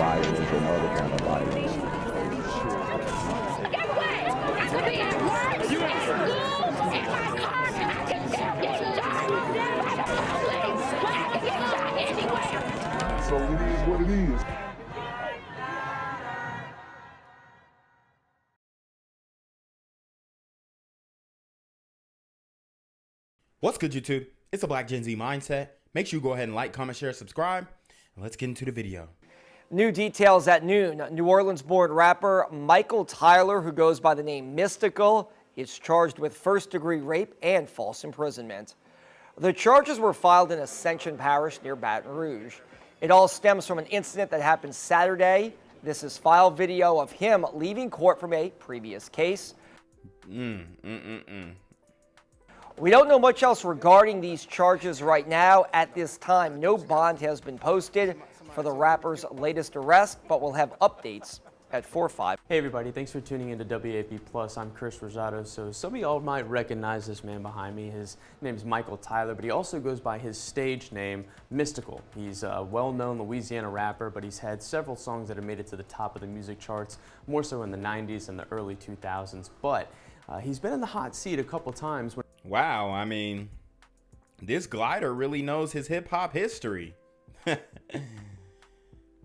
violence and other kind of violence. Get away! I could be at work, at school, in my car, and I can still get shot by the police, but I can get shot anywhere. So it is what it is. What's good, YouTube? It's a Black Gen Z Mindset. Make sure you go ahead and like, comment, share, subscribe, and let's get into the video. New details at noon. New Orleans-born rapper Mystikal Tyler, who goes by the name Mystikal, is charged with first-degree rape and false imprisonment. The charges were filed in Ascension Parish near Baton Rouge. It all stems from an incident that happened Saturday. This is file video of him leaving court from a previous case. We don't know much else regarding these charges right now. At this time, no bond has been posted for the rapper's latest arrest, but we'll have updates at 4-5. Hey everybody, thanks for tuning into WAP+. I'm Chris Rosado. So some of y'all might recognize this man behind me. His name is Mystikal Tyler, but he also goes by his stage name, Mystikal. He's a well-known Louisiana rapper, but he's had several songs that have made it to the top of the music charts, more so in the 90s and the early 2000s. But he's been in the hot seat a couple times. Wow, I mean, this glider really knows his hip-hop history.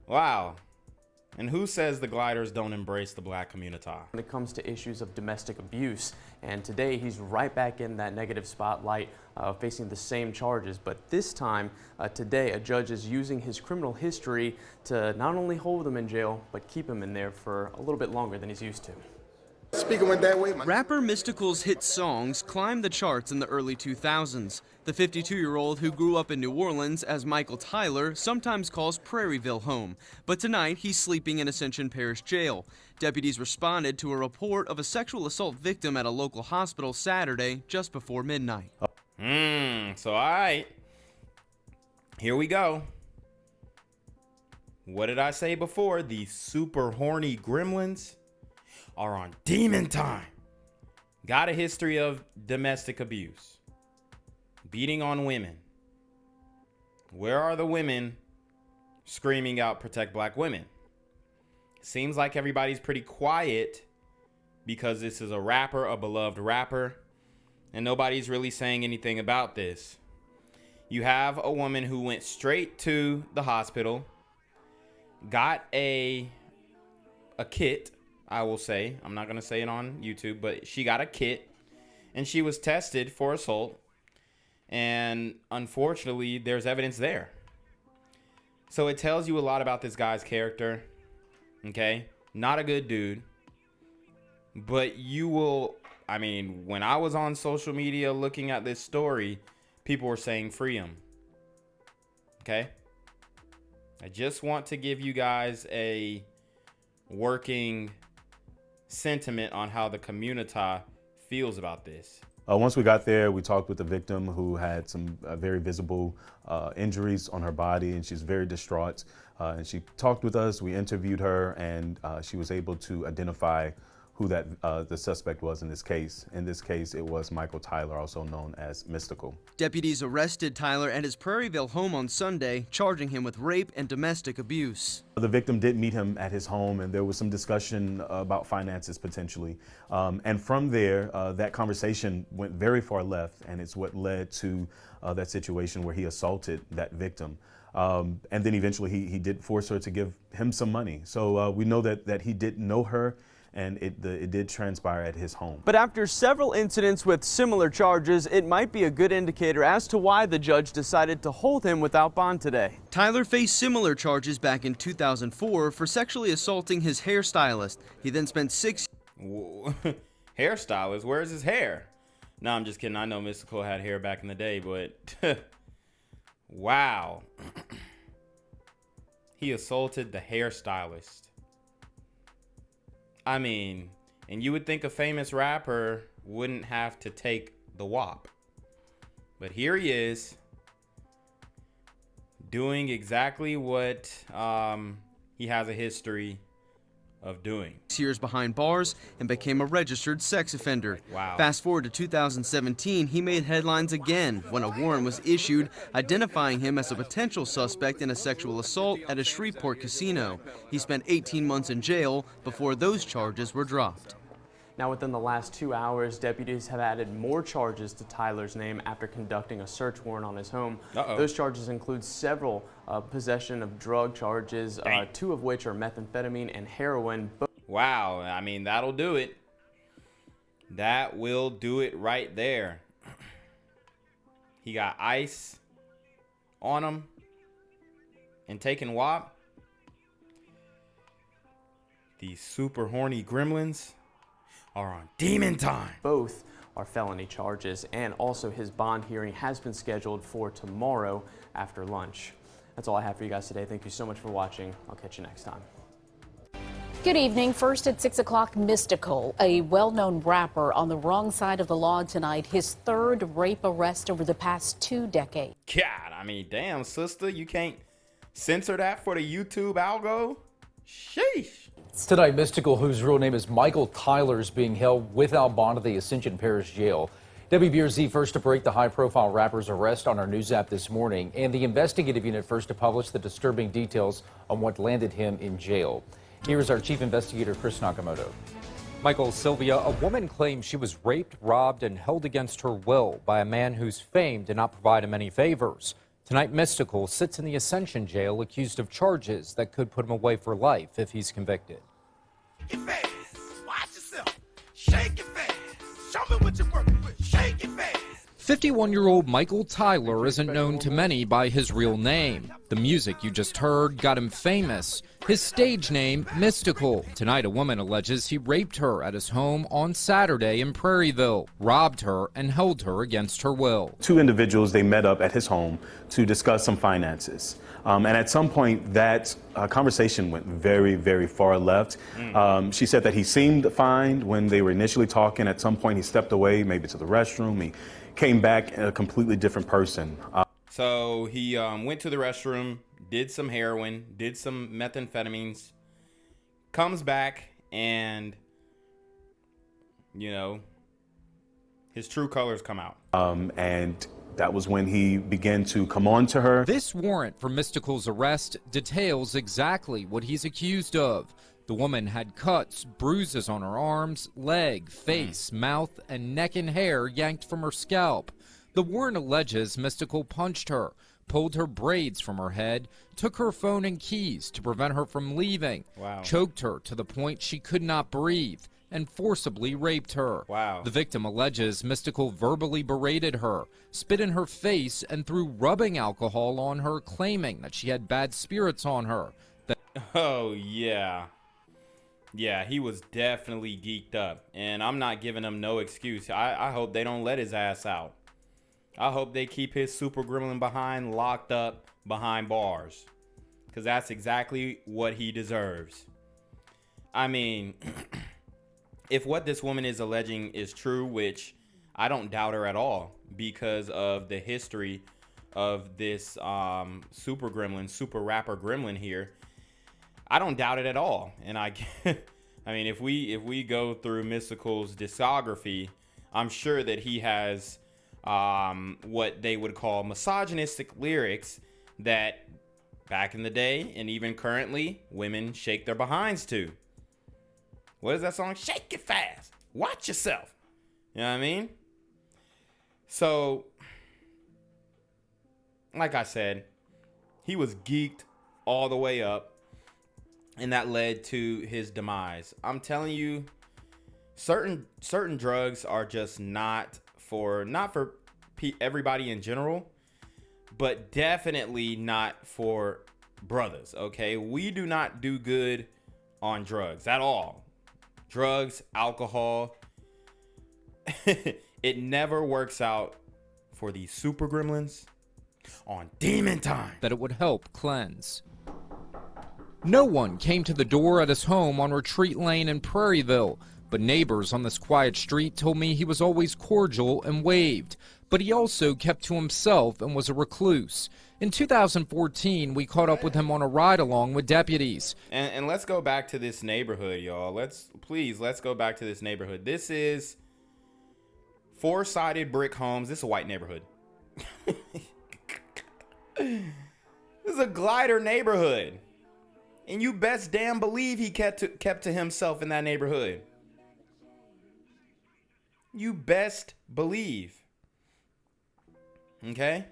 Wow. And who says the gliders don't embrace the black community? When it comes to issues of domestic abuse, and today he's right back in that negative spotlight, facing the same charges. But this time, today, a judge is using his criminal history to not only hold him in jail, but keep him in there for a little bit longer than he's used to. Speaking with that way, rapper Mystikal's hit songs climbed the charts in the early 2000s. The 52-year-old who grew up in New Orleans as Mystikal Tyler sometimes calls Prairieville home, but tonight he's sleeping in Ascension Parish Jail. Deputies responded to a report of a sexual assault victim at a local hospital Saturday just before midnight. So all right, here we go. What did I say before? These super horny gremlins are on demon time. Got a history of domestic abuse, beating on women. Where are the women screaming out protect black women? Seems like everybody's pretty quiet because this is a rapper, a beloved rapper, and nobody's really saying anything about this. You have a woman who went straight to the hospital, got a kit, I will say. I'm not going to say it on YouTube, but she got a kit and she was tested for assault. And unfortunately, there's evidence there. So it tells you a lot about this guy's character. Okay? Not a good dude. But you will, I mean, when I was on social media looking at this story, people were saying free him. Okay? I just want to give you guys a working sentiment on how the community feels about this. Once we got there, we talked with the victim who had some very visible injuries on her body, and she's very distraught. And she talked with us, we interviewed her, and she was able to identify who that the suspect was in this case. In this case, it was Mystikal Tyler, also known as Mystikal. Deputies arrested Tyler at his Prairieville home on Sunday, charging him with rape and domestic abuse. The victim did meet him at his home, and there was some discussion about finances potentially. And from there, that conversation went very far left, and it's what led to that situation where he assaulted that victim. And then eventually he did force her to give him some money. So we know that he did know her, and it did transpire at his home. But after several incidents with similar charges, it might be a good indicator as to why the judge decided to hold him without bond today. Tyler faced similar charges back in 2004 for sexually assaulting his hairstylist. He then spent 6 Hairstylist? Where's his hair? No, I'm just kidding. I know Mystikal had hair back in the day, but wow. He assaulted the hairstylist. I mean, and you would think a famous rapper wouldn't have to take the WAP. But here he is doing exactly what he has a history of doing. 6 years behind bars and became a registered sex offender. Wow. Fast forward to 2017, he made headlines again when a warrant was issued identifying him as a potential suspect in a sexual assault at a Shreveport casino. He spent 18 months in jail before those charges were dropped. Now, within the last 2 hours, deputies have added more charges to Tyler's name after conducting a search warrant on his home. Those charges include several possession of drug charges, 2 of which are methamphetamine and heroin. Wow, I mean, that'll do it. That will do it right there. He got ice on him and taking WAP. These super horny gremlins are on demon time. Both are felony charges, and also his bond hearing has been scheduled for tomorrow after lunch. That's all I have for you guys today. Thank you so much for watching. I'll catch you next time. Good evening. First at 6 o'clock, Mystikal, a well-known rapper on the wrong side of the law tonight. His third rape arrest over the past 2 decades. God, I mean, damn, sister, you can't censor that for the YouTube algo? Sheesh. Tonight, Mystikal, whose real name is Michael Tyler, is being held without bond at the Ascension Parish Jail. WBRZ first to break the high-profile rapper's arrest on our news app this morning, and the investigative unit first to publish the disturbing details on what landed him in jail. Here is our chief investigator, Chris Nakamoto. Michael, Sylvia, a woman claims she was raped, robbed, and held against her will by a man whose fame did not provide him any favors. Tonight, Mystikal sits in the Ascension jail accused of charges that could put him away for life if he's convicted. Shake it fast. Watch yourself. Shake it fast. Show me what you're working with. Shake it fast. 51-year-old Michael Tyler isn't known to many by his real name. The music you just heard got him famous. His stage name, Mystikal. Tonight, a woman alleges he raped her at his home on Saturday in Prairieville, robbed her, and held her against her will. 2 individuals, they met up at his home to discuss some finances. And at some point, that conversation went very, very far left. She said that he seemed fine when they were initially talking. At some point, he stepped away, maybe to the restroom. He came back a completely different person. So he went to the restroom, did some heroin, did some methamphetamines, comes back, and, you know, his true colors come out. And that was when he began to come on to her. This warrant for Mystikal's arrest details exactly what he's accused of. The woman had cuts, bruises on her arms, leg, face, mouth, and neck and hair yanked from her scalp. The warrant alleges Mystikal punched her, pulled her braids from her head, took her phone and keys to prevent her from leaving, choked her to the point she could not breathe, and forcibly raped her. The victim alleges Mystikal verbally berated her, spit in her face, and threw rubbing alcohol on her, claiming that she had bad spirits on her. Oh, yeah. Yeah, he was definitely geeked up, and I'm not giving him no excuse. I hope they don't let his ass out. I hope they keep his super gremlin behind locked up behind bars, because that's exactly what he deserves. I mean, if what this woman is alleging is true, which I don't doubt her at all because of the history of this super gremlin, super rapper gremlin here, I don't doubt it at all. And I mean, if we go through Mystikal's discography, I'm sure that he has what they would call misogynistic lyrics that back in the day and even currently women shake their behinds to. What is that song? Shake it fast. Watch yourself. You know what I mean? So, like I said, he was geeked all the way up, and that led to his demise. I'm telling you, certain drugs are just not for everybody in general, but definitely not for brothers, okay? We do not do good on drugs at all. Drugs, alcohol, it never works out for these super gremlins on demon time. That it would help cleanse. No one came to the door at his home on Retreat Lane in Prairieville, but neighbors on this quiet street told me he was always cordial and waved, but he also kept to himself and was a recluse. In 2014, we caught up with him on a ride along with deputies. And let's go back to this neighborhood, y'all. Let's go back to this neighborhood. This is 4-sided brick homes. This is a white neighborhood. This is a glider neighborhood. And you best damn believe he kept to himself in that neighborhood. You best believe. Okay?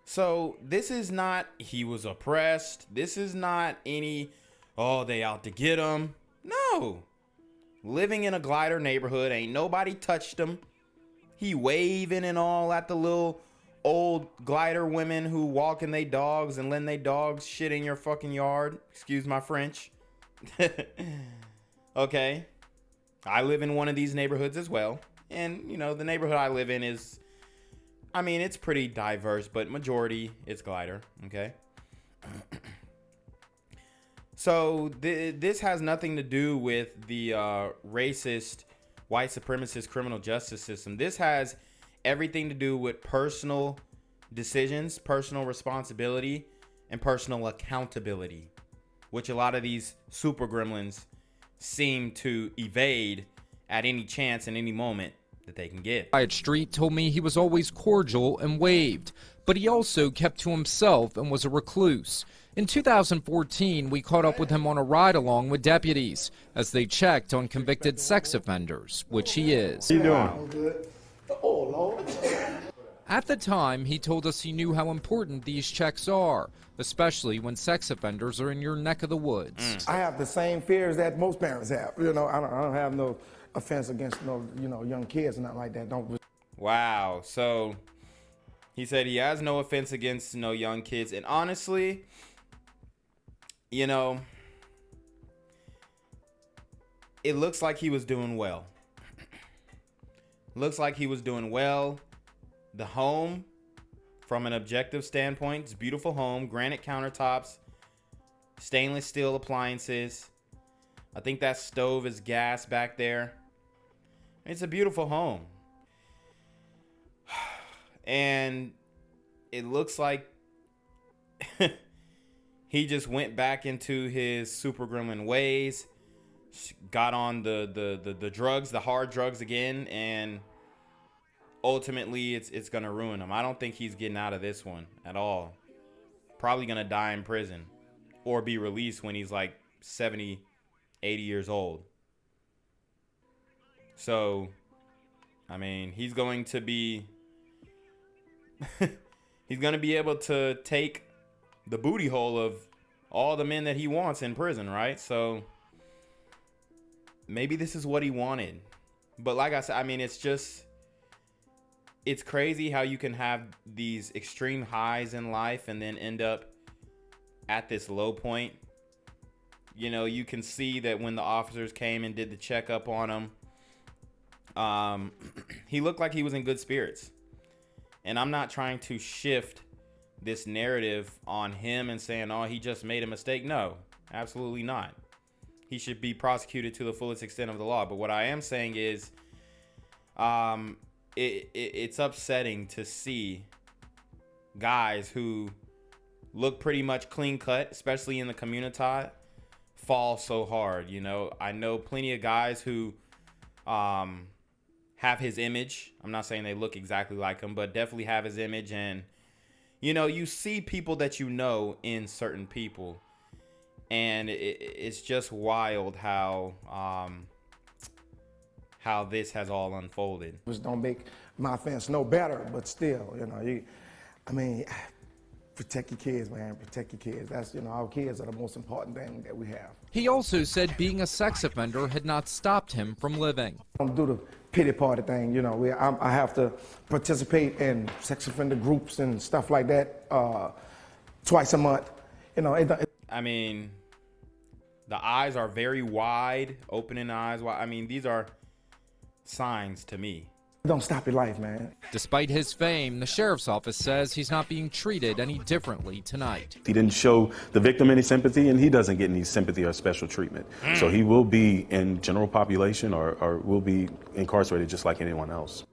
So this is not he was oppressed. This is not any, oh, they out to get him. No. Living in a glider neighborhood, ain't nobody touched him. He waving and all at the little old glider women who walking they dogs and letting they dogs shit in your fucking yard. Excuse my French. Okay. I live in one of these neighborhoods as well. And, you know, the neighborhood I live in is, I mean, it's pretty diverse, but majority, it's glider. Okay. So this has nothing to do with the racist, white supremacist criminal justice system. This has everything to do with personal decisions, personal responsibility, and personal accountability, which a lot of these super gremlins seem to evade at any chance in any moment that they can get. Wyatt Street told me he was always cordial and waved, but he also kept to himself and was a recluse. In 2014, we caught up with him on a ride along with deputies as they checked on convicted sex offenders, which he is. How you doing? Oh, Lord. At the time, he told us he knew how important these checks are, especially when sex offenders are in your neck of the woods. I have the same fears that most parents have. You know, I don't have no offense against no, you know, young kids and nothing like that. Don't. Wow. So he said he has no offense against no young kids. And honestly, you know, it looks like he was doing well. Looks like he was doing well. The home, from an objective standpoint, it's a beautiful home. Granite countertops, stainless steel appliances. I think that stove is gas back there. It's a beautiful home. And it looks like he just went back into his super gremlin ways, got on the drugs, the hard drugs again, and ultimately it's gonna ruin him. I don't think he's getting out of this one at all. Probably gonna die in prison or be released when he's like 70, 80 years old. So, I mean, he's going to be he's gonna be able to take the booty hole of all the men that he wants in prison, right? So maybe this is what he wanted. But like I said, I mean, it's crazy how you can have these extreme highs in life and then end up at this low point. You know, you can see that when the officers came and did the checkup on him, he looked like he was in good spirits. And I'm not trying to shift this narrative on him and saying, oh, he just made a mistake. No, absolutely not. He should be prosecuted to the fullest extent of the law. But what I am saying is, it's upsetting to see guys who look pretty much clean cut, especially in the community, fall so hard. You know, I know plenty of guys who have his image. I'm not saying they look exactly like him, but definitely have his image. And, you know, you see people that you know in certain people. And it's just wild how this has all unfolded. Just don't make my offense no better, but still, you know, I mean, protect your kids, man. Protect your kids. That's, you know, our kids are the most important thing that we have. He also said being a sex offender had not stopped him from living. Don't do the pity party thing, you know. I have to participate in sex offender groups and stuff like that twice a month. You know, I mean, the eyes are very wide, opening the eyes wide. I mean, these are signs to me. Don't stop your life, man. Despite his fame, the sheriff's office says he's not being treated any differently tonight. He didn't show the victim any sympathy, and he doesn't get any sympathy or special treatment. So he will be in general population or will be incarcerated just like anyone else.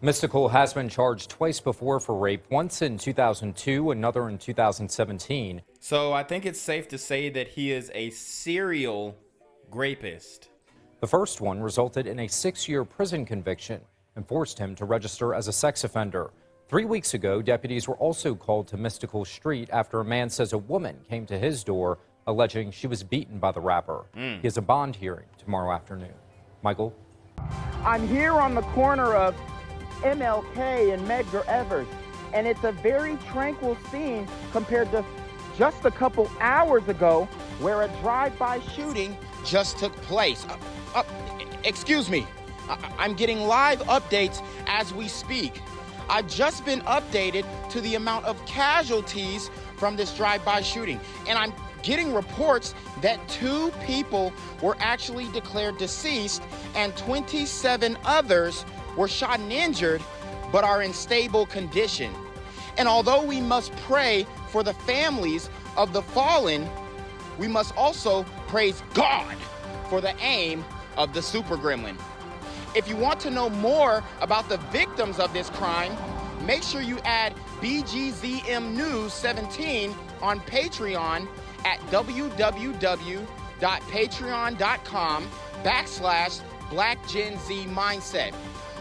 Mystikal has been charged twice before for rape, once in 2002, another in 2017. So I think it's safe to say that he is a serial rapist. The first one resulted in a 6-year prison conviction and forced him to register as a sex offender. 3 weeks ago, deputies were also called to Mystikal Street after a man says a woman came to his door alleging she was beaten by the rapper. He has a bond hearing tomorrow afternoon. Michael? I'm here on the corner of MLK and Medgar Evers, and it's a very tranquil scene compared to just a couple hours ago where a drive-by shooting just took place. Excuse me, I'm getting live updates as we speak. I've just been updated to the amount of casualties from this drive-by shooting, and I'm getting reports that 2 people were actually declared deceased and 27 others were shot and injured, but are in stable condition. And although we must pray for the families of the fallen, we must also praise God for the aim of the super gremlin. If you want to know more about the victims of this crime, make sure you add BGZM News 17 on Patreon at www.patreon.com/blackgenzmindset.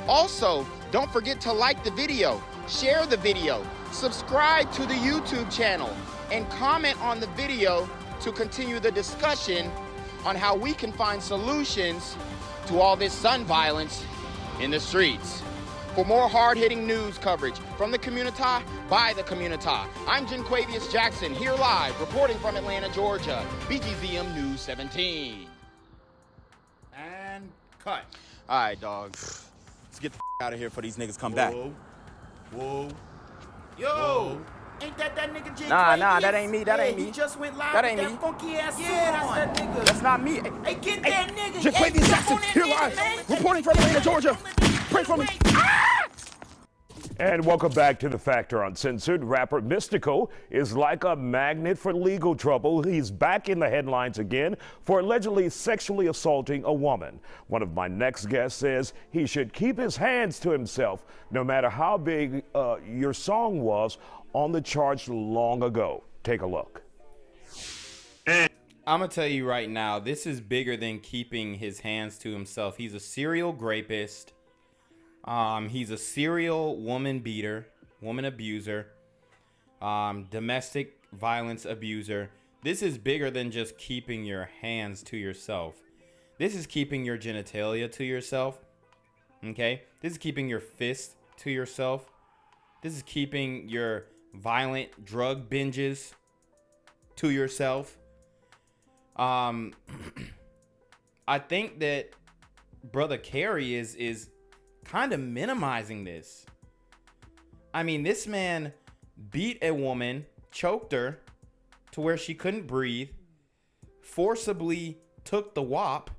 Also, don't forget to like the video, share the video, subscribe to the YouTube channel, and comment on the video to continue the discussion on how we can find solutions to all this gun violence in the streets. For more hard-hitting news coverage from the community, by the community, I'm Jenquavius Jackson, here live, reporting from Atlanta, Georgia, BGZM News 17. And cut. All right, dog. Let's get the out of here before these niggas come back. Whoa. Yo! Whoa. Ain't that nigga J? Nah, that ain't me. That ain't me. He just went live That with ain't that me. funky ass suit that's on. that nigga. That's not me. Hey, get that nigga. Jenquavius Jackson, here live, reporting from Atlanta, Georgia. Pray for me. And welcome back to The Factor Uncensored. Rapper Mystikal is like a magnet for legal trouble. He's back in the headlines again for allegedly sexually assaulting a woman. One of my next guests says he should keep his hands to himself, no matter how big your song was on the charge long ago. Take a look. I'm gonna tell you right now, this is bigger than keeping his hands to himself. He's a serial rapist. He's a serial woman beater, woman abuser, domestic violence abuser. This is bigger than just keeping your hands to yourself. This is keeping your genitalia to yourself. Okay? This is keeping your fist to yourself. This is keeping your violent drug binges to yourself. I think that Brother Carey is kind of minimizing this. I mean, this man beat a woman, choked her to where she couldn't breathe, forcibly took the wop,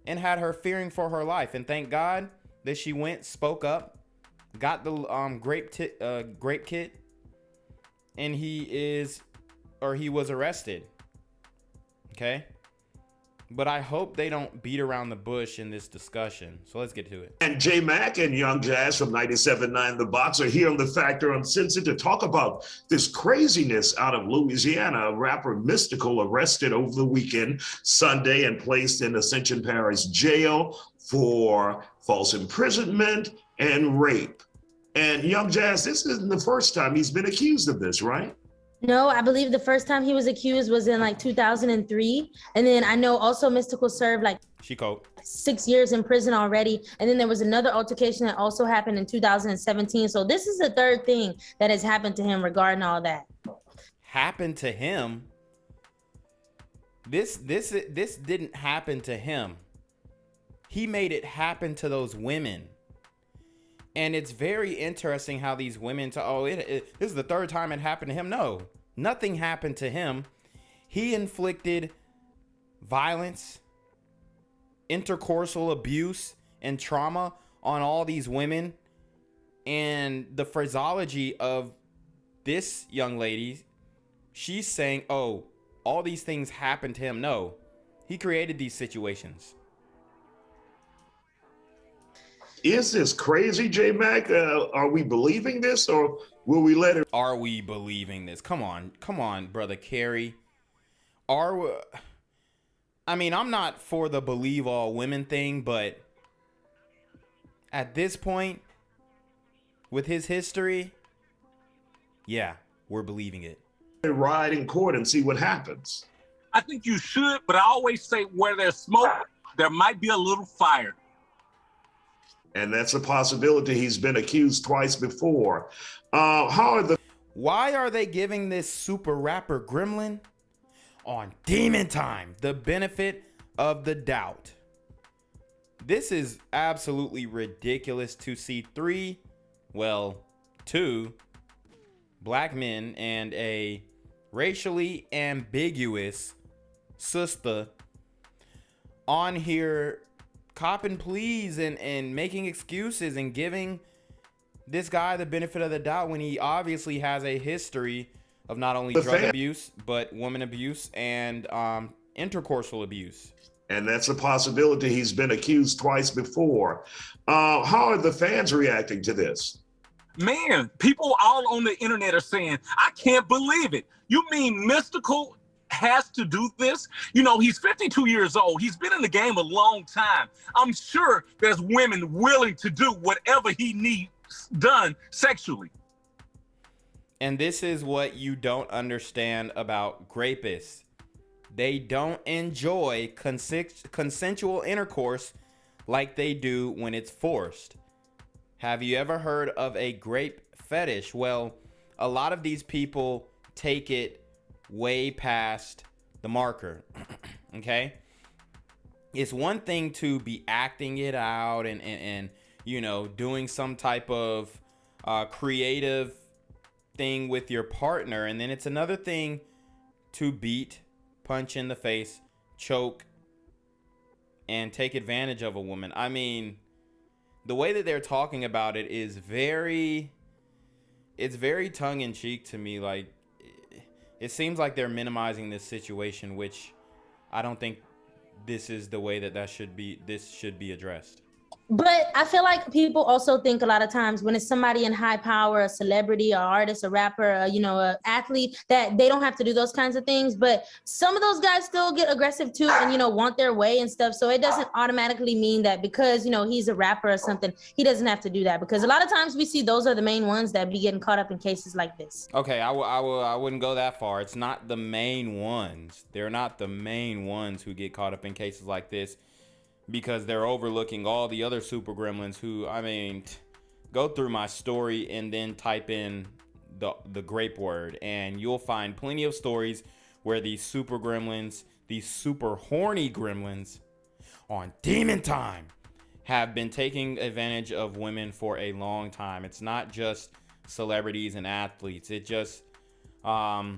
and had her fearing for her life. And thank God that she went, spoke up, got the grape kit, and he was arrested. Okay? But I hope they don't beat around the bush in this discussion. So let's get to it. And J Mac and Young Jazz from 97.9 The Box are here on The Factor Uncensored to talk about this craziness out of Louisiana. Rapper Mystikal arrested over the weekend, Sunday, and placed in Ascension Parish Jail for false imprisonment and rape. And Young Jazz, this isn't the first time he's been accused of this, right? No, I believe the first time he was accused was in like 2003. And then I know also Mystikal served like 6 years in prison already. And then there was another altercation that also happened in 2017. So this is the third thing that has happened to him regarding all that. Happened to him? This didn't happen to him. He made it happen to those women. And it's very interesting how these women this is the third time it happened to him. No, nothing happened to him. He inflicted violence, intercoursal abuse, and trauma on all these women. And the phraseology of this young lady, she's saying, oh, all these things happened to him. No, he created these situations. Is this crazy, J-Mac? Are we believing this, or will we let it? Are we believing this? Come on, brother Carey. I mean, I'm not for the believe all women thing, but at this point, with his history, yeah, we're believing it. Ride in court and see what happens. I think you should, but I always say where there's smoke, there might be a little fire. And that's a possibility. He's been accused twice before. Why are they giving this super rapper Gremlin on Demon Time the benefit of the doubt? This is absolutely ridiculous to see two black men and a racially ambiguous sister on here copping pleas and making excuses and giving this guy the benefit of the doubt when he obviously has a history of not only drug abuse, but woman abuse and intercoursal abuse. And that's a possibility. He's been accused twice before. How are the fans reacting to this? Man, people all on the internet are saying, I can't believe it. You mean Mystikal has to do this? You know, he's 52 years old. He's been in the game a long time. I'm sure there's women willing to do whatever he needs done sexually. And this is what you don't understand about grapists. They don't enjoy consensual intercourse like they do when it's forced. Have you ever heard of a grape fetish? Well, a lot of these people take it way past the marker. Okay? It's one thing to be acting it out and you know, doing some type of creative thing with your partner, and then it's another thing to beat, punch in the face, choke, and take advantage of a woman. I mean, the way that they're talking about it is very tongue-in-cheek to me. Like, it seems like they're minimizing this situation, which I don't think this is the way that should be addressed. But I feel like people also think a lot of times when it's somebody in high power, a celebrity, an artist, a rapper, an athlete, that they don't have to do those kinds of things. But some of those guys still get aggressive too and, want their way and stuff. So it doesn't automatically mean that because, he's a rapper or something, he doesn't have to do that. Because a lot of times we see those are the main ones that be getting caught up in cases like this. Okay, I wouldn't go that far. It's not the main ones. They're not the main ones who get caught up in cases like this, because they're overlooking all the other super gremlins who, I mean, go through my story and then type in the grape word and you'll find plenty of stories where these super gremlins, these super horny gremlins on Demon Time have been taking advantage of women for a long time. It's not just celebrities and athletes. It's a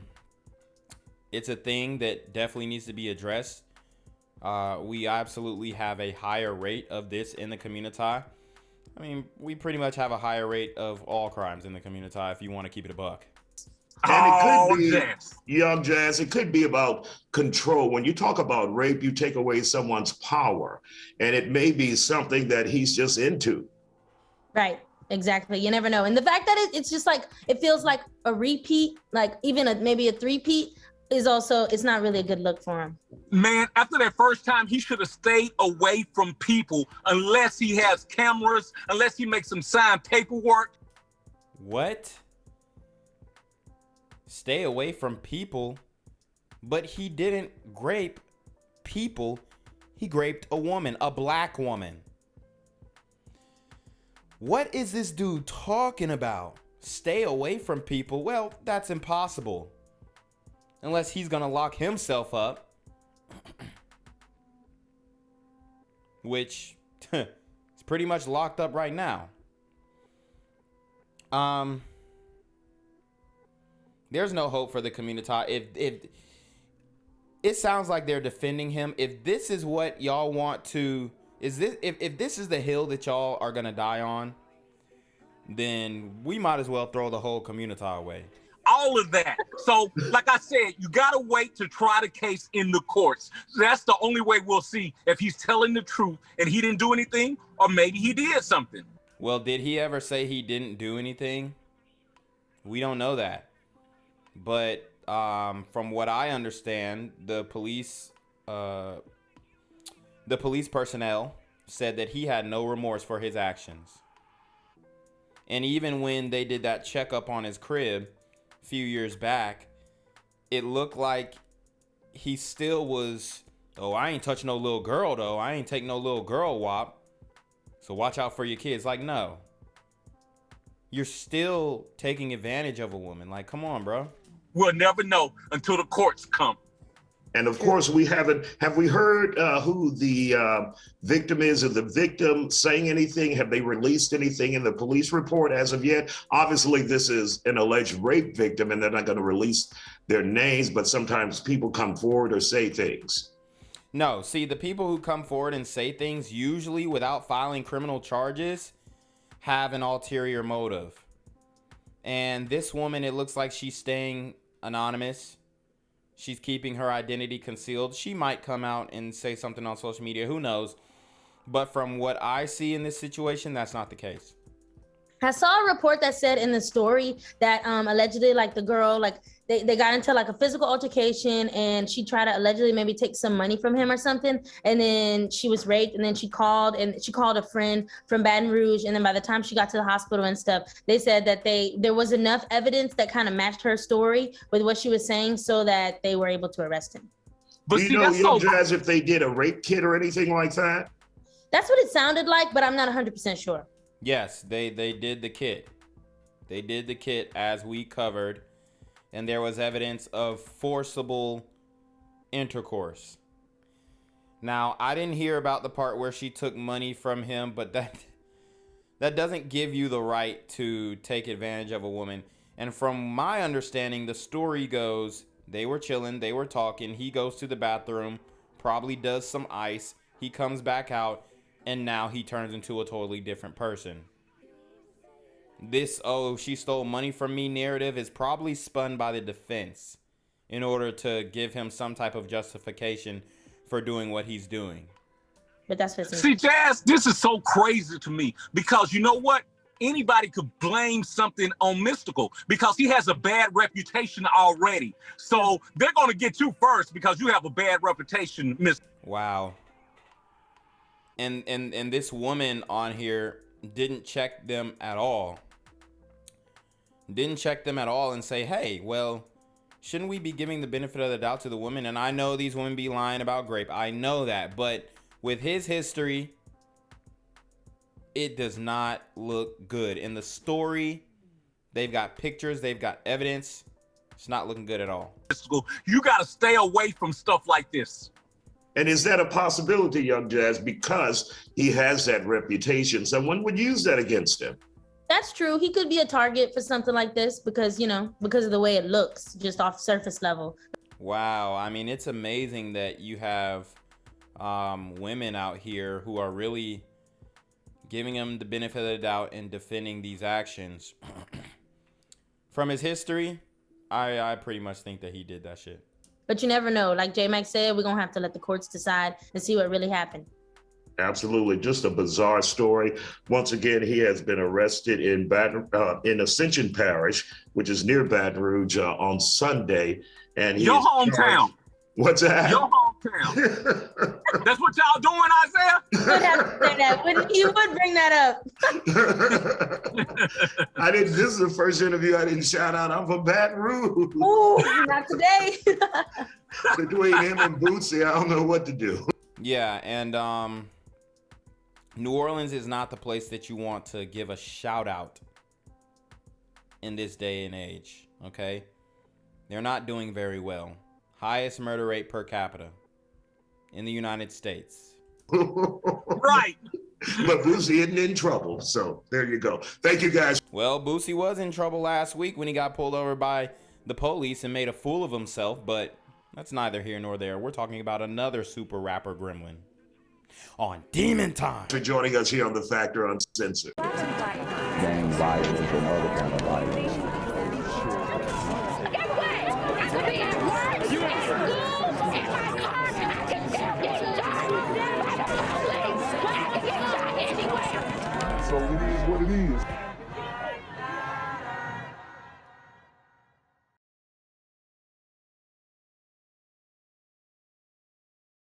thing that definitely needs to be addressed. We absolutely have a higher rate of this in the community. I mean, we pretty much have a higher rate of all crimes in the community if you want to keep it a buck. And it could be, Young Jazz, it could be about control. When you talk about rape, you take away someone's power, and it may be something that he's just into. Right. Exactly. You never know. And the fact that it's just like, it feels like a repeat, like even maybe a three-peat, is also, it's not really a good look for him. Man, after that first time, he should have stayed away from people unless he has cameras, unless he makes some signed paperwork. What? Stay away from people? But he didn't grape people. He graped a woman, a black woman. What is this dude talking about? Stay away from people? Well, that's impossible. Unless he's gonna lock himself up. Which is pretty much locked up right now. There's no hope for the community. If it sounds like they're defending him, if this is what y'all want to, if this is the hill that y'all are gonna die on, then we might as well throw the whole community away. all of that. So, like I said, you gotta wait to try the case in the courts. That's the only way we'll see if he's telling the truth and he didn't do anything, or maybe he did something. Well, did he ever say he didn't do anything? We don't know that. But from what I understand, the police personnel said that he had no remorse for his actions. And even when they did that checkup on his crib a few years back, it looked like he still was, oh, I ain't touching no little girl though. I ain't taking no little girl wop. So watch out for your kids. Like, no. You're still taking advantage of a woman. Like, come on, bro. We'll never know until the courts come. And of course, have we heard who the victim is, or the victim saying anything? Have they released anything in the police report as of yet? Obviously, this is an alleged rape victim and they're not going to release their names, but sometimes people come forward or say things. No, see, the people who come forward and say things, usually without filing criminal charges, have an ulterior motive. And this woman, it looks like she's staying anonymous. She's keeping her identity concealed. She might come out and say something on social media. Who knows? But from what I see in this situation, that's not the case. I saw a report that said in the story that allegedly, like, the girl, like, they got into like a physical altercation and she tried to allegedly maybe take some money from him or something, and then she was raped, and then she called a friend from Baton Rouge, and then by the time she got to the hospital and stuff, they said that there was enough evidence that kind of matched her story with what she was saying so that they were able to arrest him. But do you know, Jazz, if they did a rape kit or anything like that? That's what it sounded like, but I'm not 100% sure. Yes, they did the kit. They did the kit as we covered, and there was evidence of forcible intercourse. Now, I didn't hear about the part where she took money from him, but that doesn't give you the right to take advantage of a woman. And from my understanding, the story goes, they were chilling, they were talking, he goes to the bathroom, probably does some ice, he comes back out, and now he turns into a totally different person. This, oh, she stole money from me narrative is probably spun by the defense in order to give him some type of justification for doing what he's doing. But that's what. See, Jazz, this is so crazy to me because you know what? Anybody could blame something on Mystikal because he has a bad reputation already. So they're going to get you first because you have a bad reputation, Mystikal. Wow. And this woman on here didn't check them at all. Didn't check them at all and say, hey, well, shouldn't we be giving the benefit of the doubt to the woman? And I know these women be lying about Grape. I know that. But with his history, it does not look good. In the story, they've got pictures, they've got evidence. It's not looking good at all. You got to stay away from stuff like this. And is that a possibility, Young Jazz, because he has that reputation? Someone would use that against him. That's true. He could be a target for something like this because, because of the way it looks, just off surface level. Wow. I mean, it's amazing that you have women out here who are really giving him the benefit of the doubt and defending these actions. From his history, I pretty much think that he did that shit. But you never know. Like J-Mac said, we're going to have to let the courts decide and see what really happened. Absolutely. Just a bizarre story. Once again, he has been arrested in Ascension Parish, which is near Baton Rouge, on Sunday. And your hometown. What's that? Your hometown. That's what y'all doing, Isaiah? You would bring that up. This is the first interview I didn't shout out. I'm from Baton Rouge. Ooh, not today. Between him and Bootsy, I don't know what to do. Yeah, and New Orleans is not the place that you want to give a shout out in this day and age, okay? They're not doing very well. Highest murder rate per capita in the United States. Right. But Boosie isn't in trouble, so there you go. Thank you, guys. Well, Boosie was in trouble last week when he got pulled over by the police and made a fool of himself, but that's neither here nor there. We're talking about another super rapper gremlin on Demon Time. For joining us here on The Factor Uncensored. Gang violence and other kind of violence. Guess what? I could be at work, at school, in my car, and I can still get shot by the police. But I can get shot anywhere. So it is what it is.